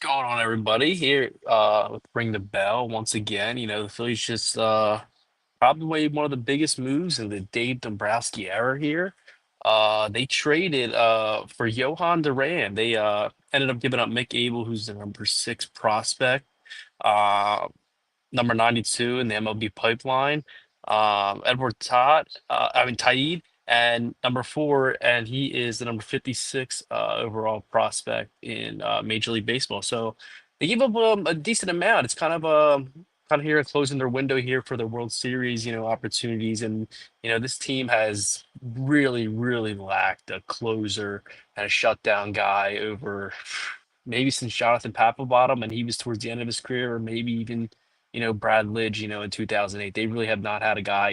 Going on, everybody? Here, with Ring the Bell once again. The Phillies just probably one of the biggest moves in the Dave Dombrowski era here. They traded for Jhoan Duran. They ended up giving up Mick Abel, who's the number 6 prospect. Uh, number 92 in the MLB pipeline. Edward Todd, Taid, and number 4, and he is the number 56 overall prospect in Major League Baseball. So they gave up a decent amount. It's kind of here closing their window here for the World Series, opportunities. And this team has really, really lacked a closer and a shutdown guy over maybe since Jonathan Papelbottom, and he was towards the end of his career, or maybe even Brad Lidge, in 2008. They really have not had a guy,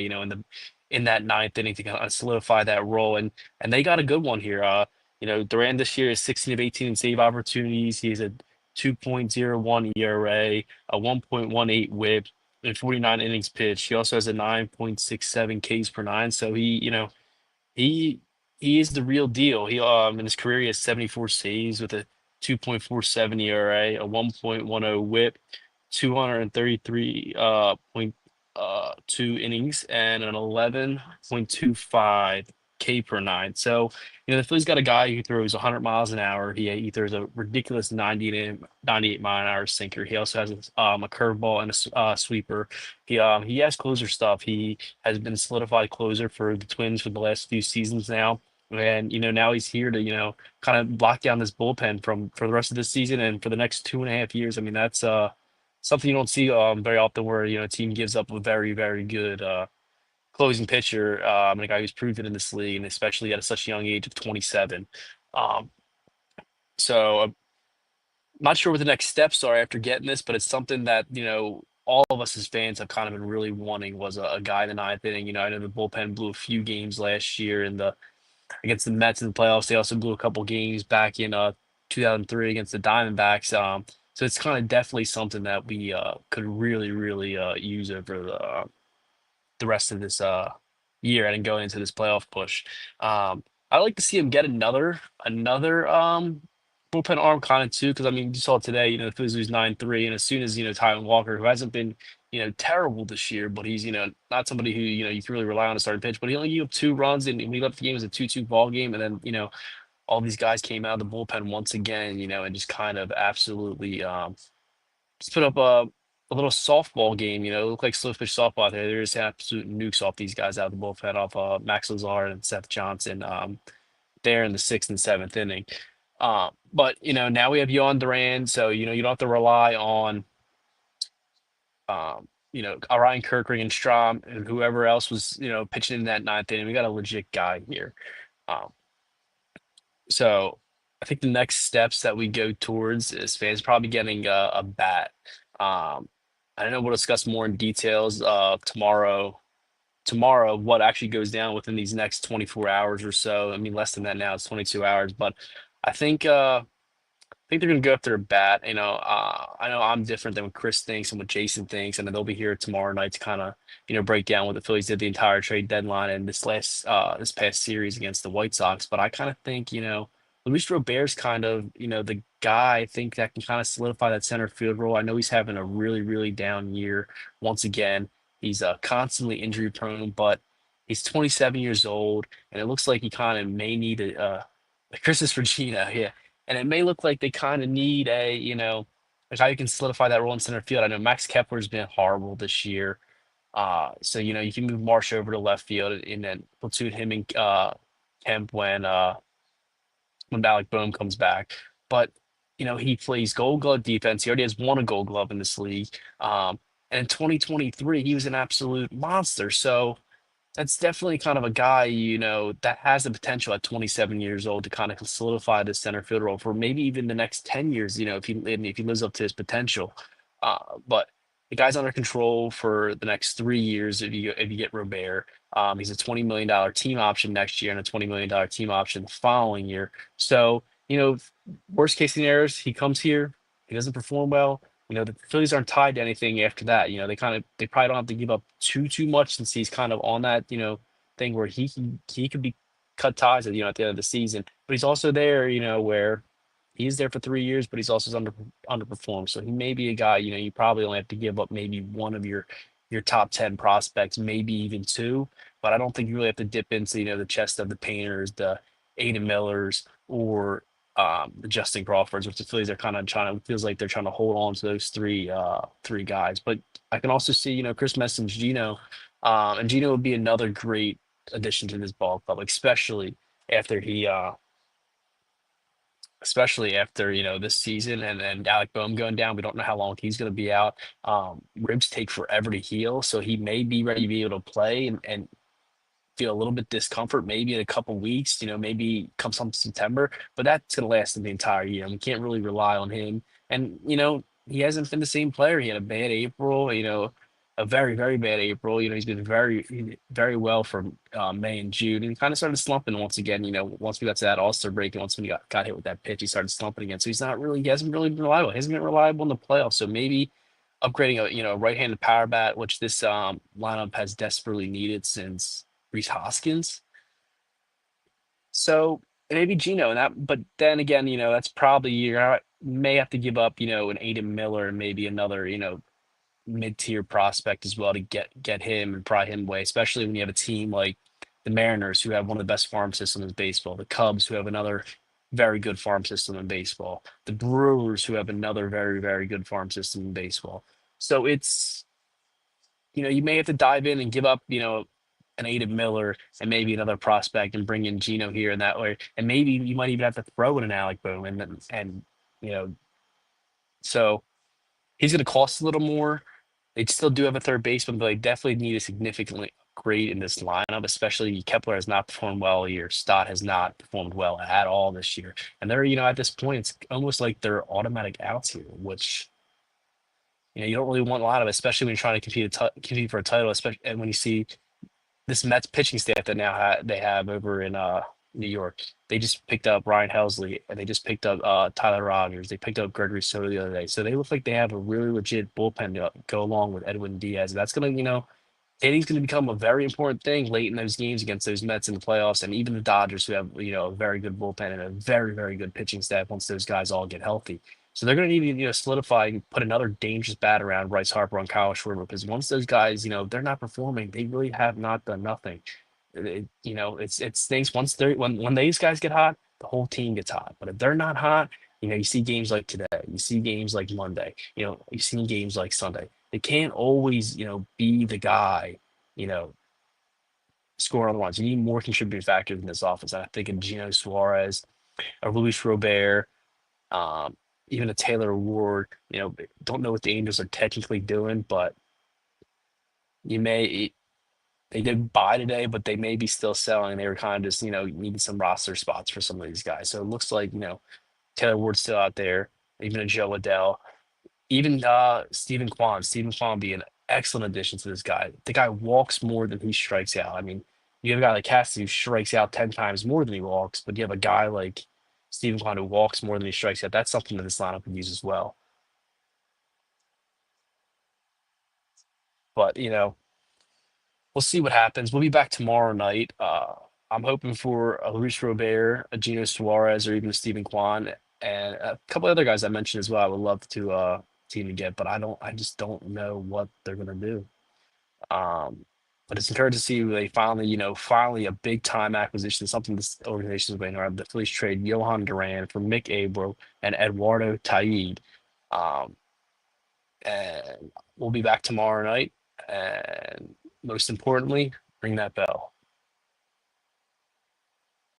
in that ninth inning to kind of solidify that role. And they got a good one here. Duran this year is 16 of 18 in save opportunities. He's a 2.01 ERA, a 1.18 whip, and 49 innings pitched. He also has a 9.67 Ks per nine. So he he is the real deal. He in his career he has 74 saves with a 2.47 ERA, a 1.10 whip, 233 point 2 innings, and an 11.25 K per nine. So, the Phillies got a guy who throws 100 miles an hour. He throws a ridiculous 98 mile an hour sinker. He also has a curveball and a sweeper. He has closer stuff. He has been a solidified closer for the Twins for the last few seasons now. And now he's here to kind of lock down this bullpen for the rest of this season and for the next 2.5 years. I mean, that's something you don't see very often, where a team gives up a very, very good closing pitcher, and a guy who's proven in this league, and especially at such a young age of 27. Um, so I'm not sure what the next steps are after getting this, but it's something that all of us as fans have kind of been really wanting, was a guy in the ninth inning. I know the bullpen blew a few games last year in the against the Mets in the playoffs. They also blew a couple games back in 2003 against the Diamondbacks. So it's kind of definitely something that we could really, really use over the rest of this year and going into this playoff push. I'd like to see him get another bullpen arm kind of too, because I mean you saw today, the Phillies lose 9-3, and as soon as Tywin Walker, who hasn't been terrible this year, but he's not somebody who you can really rely on to start a pitch, but he only gave up 2 runs, and we left the game as a 2-2 ball game, and then all these guys came out of the bullpen once again, and just kind of absolutely just put up a little softball game. It looked like slow pitch softball out there. There's absolute nukes off these guys out of the bullpen, off Max Lazard and Seth Johnson, there in the sixth and seventh inning. But now we have Jhoan Duran, so you don't have to rely on Ryan Kirkring and Strom and whoever else was pitching in that ninth inning. We got a legit guy here. Um, so I think the next steps that we go towards is fans probably getting a bat. Um, I don't know. We'll discuss more in details tomorrow what actually goes down within these next 24 hours or so. I mean, less than that now. It's 22 hours, but I think they're gonna go after a bat. I know I'm different than what Chris thinks and what Jason thinks, and then they'll be here tomorrow night to kind of break down what the Phillies did the entire trade deadline and this past series against the White Sox. But I kind of think Luis Robert's kind of the guy I think that can kind of solidify that center field role. I know he's having a really, really down year once again. He's constantly injury prone, but he's 27 years old, and it looks like he kind of may need a Christmas Regina, yeah. And it may look like they kind of need a guy who can solidify that role in center field. I know Max Kepler's been horrible this year. So you can move Marsh over to left field and then platoon him and Kemp when Alec Boehm comes back. But he plays Gold Glove defense. He already has won a Gold Glove in this league. And in 2023, he was an absolute monster. So that's definitely kind of a guy, that has the potential at 27 years old to kind of solidify the center field role for maybe even the next 10 years, if he lives up to his potential. But the guy's under control for the next 3 years if you get Robert. He's a $20 million team option next year and a $20 million team option the following year. So, worst case scenarios, he comes here, he doesn't perform well. The Phillies aren't tied to anything after that. They probably don't have to give up too much, since he's kind of on that, thing where he could be cut ties at the end of the season. But he's also there, where He's there for 3 years, but he's also underperformed. So he may be a guy, you probably only have to give up maybe one of your top 10 prospects, maybe even two. But I don't think you really have to dip into, the chest of the Painters, the Aiden Millers, or the Justin Crawfords, which the Phillies are kind of trying to feels like they're trying to hold on to those three guys. But I can also see, Chris Messon's Gino, and Gino would be another great addition to this ball club, after he uh especially after this season and Alec Boehm going down. We don't know how long he's going to be out. Ribs take forever to heal, so he may be ready to be able to play and feel a little bit discomfort maybe in a couple weeks, maybe come some September, but that's going to last in the entire year. And we can't really rely on him. And, he hasn't been the same player. He had a bad April, a very, very bad April. He's been very well from May and June and kind of started slumping once again, once we got to that All-Star break and once we got hit with that pitch, he started slumping again. So he hasn't really been reliable. He hasn't been reliable in the playoffs. So maybe upgrading a right-handed power bat, which this lineup has desperately needed since Reese Hoskins. So maybe Gino and that, but then again, that's probably may have to give up, an Aiden Miller and maybe another, mid-tier prospect as well to get him and pry him away, especially when you have a team like the Mariners who have one of the best farm systems in baseball, the Cubs who have another very good farm system in baseball, the Brewers who have another very, very good farm system in baseball. So you may have to dive in and give up, an Aiden Miller and maybe another prospect and bring in Gino here and that way. And maybe you might even have to throw in an Alec Boom and you know, so he's gonna cost a little more. They still do have a third baseman, but they definitely need a significantly upgrade in this lineup, especially Kepler has not performed well all year. Stott has not performed well at all this year. And they're, at this point, it's almost like they're automatic outs here, which you don't really want a lot of, especially when you're trying to compete for a title, especially and when you see this Mets pitching staff that now they have over in New York. They just picked up Ryan Helsley and they just picked up Tyler Rogers. They picked up Gregory Soto the other day. So they look like they have a really legit bullpen to go along with Edwin Diaz. That's gonna, hitting's going to become a very important thing late in those games against those Mets in the playoffs, and even the Dodgers, who have a very good bullpen and a very very good pitching staff once those guys all get healthy. So they're going to need to solidify and put another dangerous bat around Bryce Harper on Kyle Schwarber because once those guys they're not performing, they really have not done nothing. It stinks once they're when these guys get hot, the whole team gets hot. But if they're not hot, you see games like today, you see games like Monday, you see games like Sunday. They can't always, be the guy, you know, score on runs. You need more contributing factors in this offense. And I think of Gino Suarez, or Luis Robert, um, even a Taylor Ward. Don't know what the Angels are technically doing, but you may they did buy today, but they may be still selling. They were kind of just, needing some roster spots for some of these guys. So it looks like, Taylor Ward's still out there, even a Joe Adele. Even Stephen Kwan. Stephen Kwan would be an excellent addition to this guy. The guy walks more than he strikes out. I mean, you have a guy like Cassidy who strikes out 10 times more than he walks, but you have a guy like Stephen Kwan who walks more than he strikes out. That's something that this lineup could use as well. But, we'll see what happens. We'll be back tomorrow night. I'm hoping for a Luis Robert, a Gino Suarez, or even a Stephen Kwan, and a couple other guys I mentioned as well. I would love to team to get, but I just don't know what they're gonna do. Um, but it's encouraging to see they finally a big time acquisition, something this organization is waiting on. The Phillies trade Jhoan Duran for Mick Abro and Eduardo Taid. Um, and we'll be back tomorrow night. And most importantly, ring that bell.